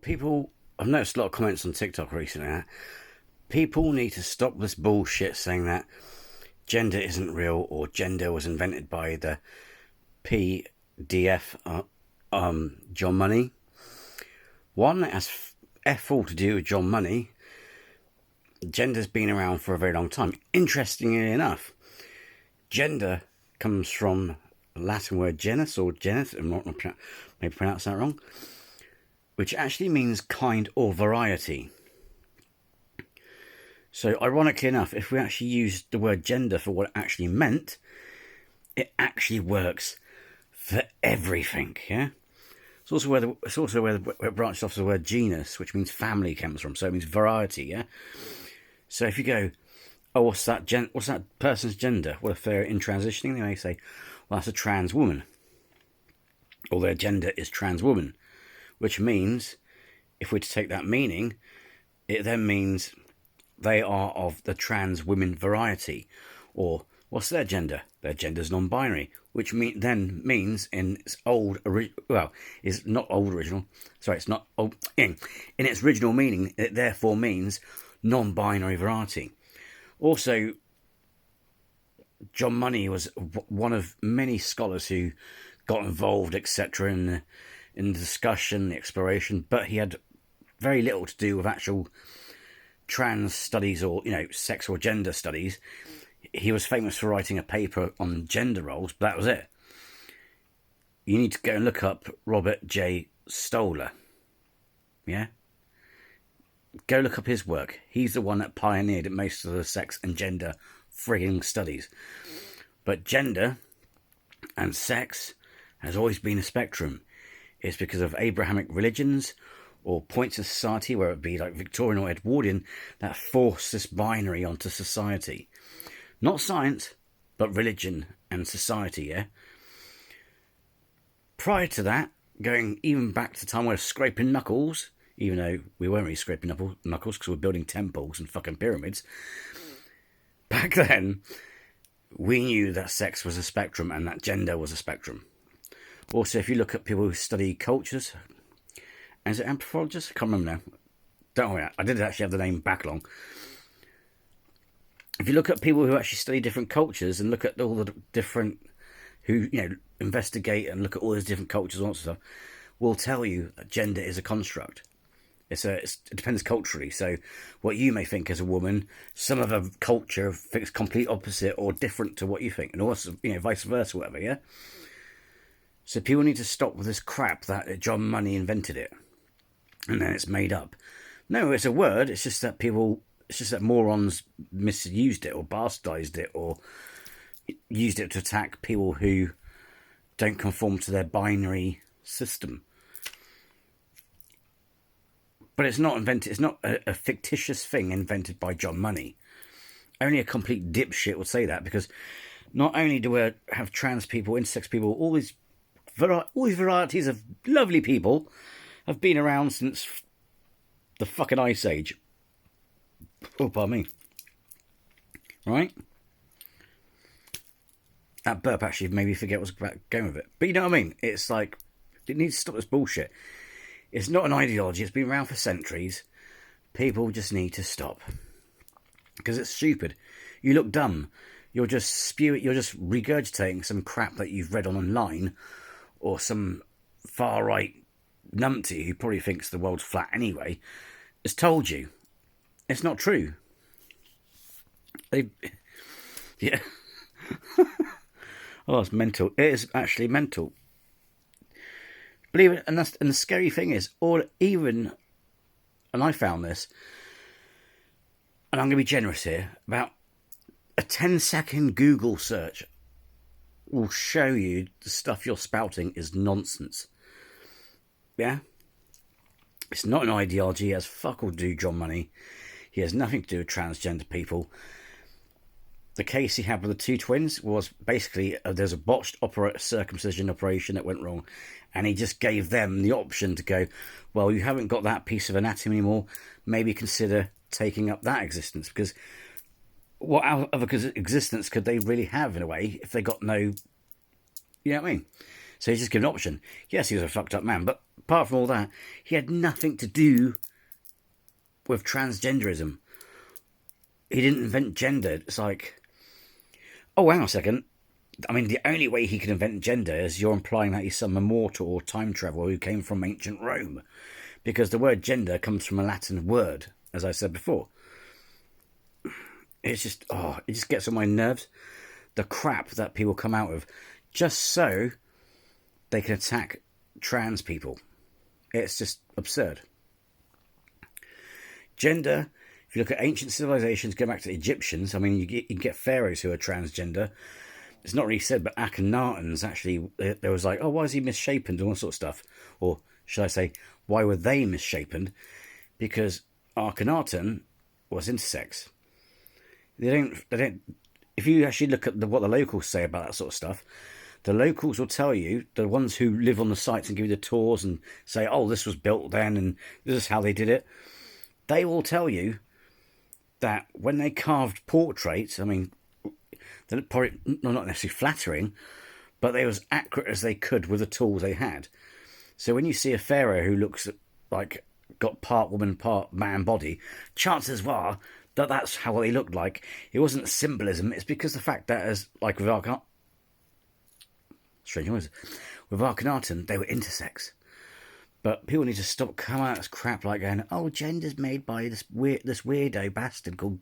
People, I've noticed a lot of comments on TikTok recently. People need to stop this bullshit saying that gender isn't real or gender was invented by the PDF, John Money. One, it has F all to do with John Money. Gender's been around for a very long time. Interestingly enough, gender comes from the Latin word genus or genus, I'm not maybe pronounce that wrong, which actually means kind or variety. So ironically enough, if we actually use the word gender for what it actually meant, it actually works for everything, yeah? It's also where it branches off the word genus, which means family, comes from, so it means variety, yeah? So if you go, oh, what's that person's gender? Well, if they're in transitioning, they may say, well, that's a trans woman. Or their gender is trans woman. Which means, if we're to take that meaning, it then means they are of the trans women variety. Or, what's their gender? Their gender's non-binary. Which then means, in its it's not old original. Sorry, it's not old. In its original meaning, it therefore means non-binary variety. Also, John Money was one of many scholars who got involved, etc., in the discussion, the exploration, but he had very little to do with actual trans studies or, sex or gender studies. He was famous for writing a paper on gender roles, but that was it. You need to go and look up Robert J. Stoller. Yeah? Go look up his work. He's the one that pioneered most of the sex and gender frigging studies. But gender and sex has always been a spectrum. It's because of Abrahamic religions or points of society, where it be like Victorian or Edwardian, that forced this binary onto society. Not science, but religion and society, yeah? Prior to that, going even back to the time where scraping knuckles, even though we weren't really scraping knuckles because we're building temples and fucking pyramids, back then, we knew that sex was a spectrum and that gender was a spectrum. Also, if you look at people who study cultures, and is it anthropologists? I can't remember now. Don't worry, I did actually have the name back long. If you look at people who actually study different cultures and look at all the different, who, investigate and look at all those different cultures and all that stuff, will tell you that gender is a construct. It depends culturally. So what you may think as a woman, some of a culture thinks complete opposite or different to what you think, and also, vice versa, whatever, yeah? So people need to stop with this crap that John Money invented it, and then it's made up. No, it's a word, it's just that morons misused it or bastardized it or used it to attack people who don't conform to their binary system. But it's not invented. It's not a fictitious thing invented by John Money. Only a complete dipshit would say that, because not only do we have trans people, intersex people, all these varieties of lovely people have been around since the fucking Ice Age. Oh, pardon me. Right? That burp actually made me forget what I was going with it. But you know what I mean? It's like, it needs to stop this bullshit. It's not an ideology. It's been around for centuries. People just need to stop. Because it's stupid. You look dumb. You're just regurgitating some crap that you've read online, or some far-right numpty who probably thinks the world's flat anyway has told you. It's not true. Yeah. Oh, it's mental. It is actually mental. Believe it, and the scary thing is, and I found this, and I'm going to be generous here, about a 10-second Google search will show you the stuff you're spouting is nonsense. Yeah? It's not an ideology. It has fuck all to do with John Money. He has nothing to do with transgender people. The case he had with the two twins was basically there's a botched circumcision operation that went wrong, and he just gave them the option to go, well, you haven't got that piece of anatomy anymore, maybe consider taking up that existence, because what other existence could they really have, in a way, if they got no, you know what I mean? So he's just given an option. Yes, he was a fucked up man, but apart from all that, he had nothing to do with transgenderism. He didn't invent gender. It's like, oh, hang on a second. I mean, the only way he can invent gender is you're implying that he's some immortal or time traveler who came from ancient Rome. Because the word gender comes from a Latin word, as I said before. It's just, it just gets on my nerves. The crap that people come out of just so they can attack trans people. It's just absurd. Gender, if you look at ancient civilizations, go back to the Egyptians, I mean, you get pharaohs who are transgender. It's not really said, but Akhenaten's actually, there was like, oh, why is he misshapen and all that sort of stuff? Or should I say, why were they misshapen? Because Akhenaten was intersex. They don't. If you actually look at what the locals say about that sort of stuff, the locals will tell you, the ones who live on the sites and give you the tours and say, oh, this was built then and this is how they did it. They will tell you that when they carved portraits, I mean, they're probably not necessarily flattering, but they were as accurate as they could with the tools they had. So when you see a pharaoh who looks like got part woman, part man body, chances are that that's how they looked like. It wasn't symbolism. It's because the fact that, as like with Akhenaten, they were intersex. But people need to stop coming out as crap like going, oh, gender's made by this weirdo bastard called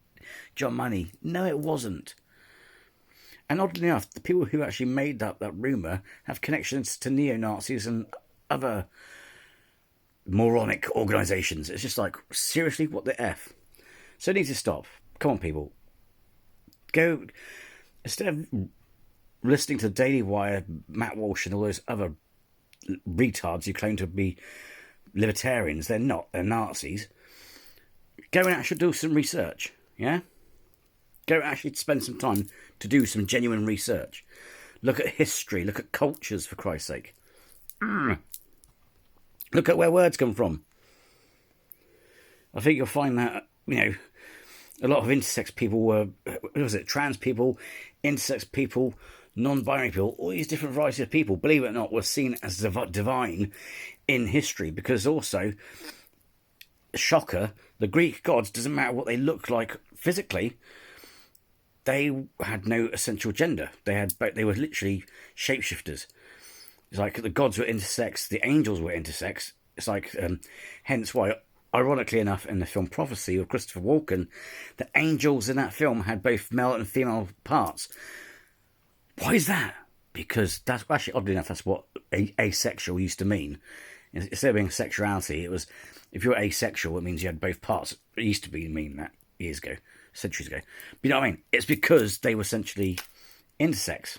John Money. No, it wasn't. And oddly enough, the people who actually made that rumour have connections to neo-Nazis and other moronic organisations. It's just like, seriously, what the F? So it needs to stop. Come on, people. Go, instead of listening to the Daily Wire, Matt Walsh and all those other retards who claim to be libertarians, they're not, they're Nazis. Go and actually do some research, yeah? Go and actually spend some time to do some genuine research. Look at history, look at cultures, for Christ's sake. Look at where words come from. I think you'll find that, a lot of intersex people were, trans people, intersex people, non-binary people, all these different varieties of people, believe it or not, were seen as divine in history, because also, shocker, the Greek gods, doesn't matter what they look like physically, they had no essential gender. They were literally shapeshifters. It's like the gods were intersex, the angels were intersex. It's like, hence why, ironically enough, in the film Prophecy of Christopher Walken, the angels in that film had both male and female parts. Why is that? Because that's actually, oddly enough, that's what asexual used to mean. Instead of being sexuality, it was, if you're asexual, it means you had both parts. It used to mean that years ago, centuries ago. But you know what I mean? It's because they were essentially intersex.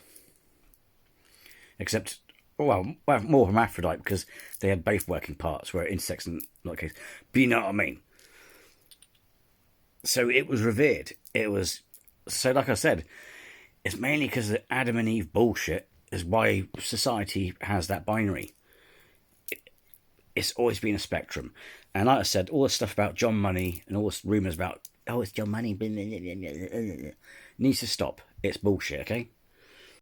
Except, well, more hermaphrodite, because they had both working parts, where intersex in that case. But you know what I mean? So it was revered. It was, so like I said, it's mainly because of the Adam and Eve bullshit is why society has that binary. It's always been a spectrum. And like I said, all this stuff about John Money and all this rumours about, oh, it's John Money, needs to stop. It's bullshit, okay?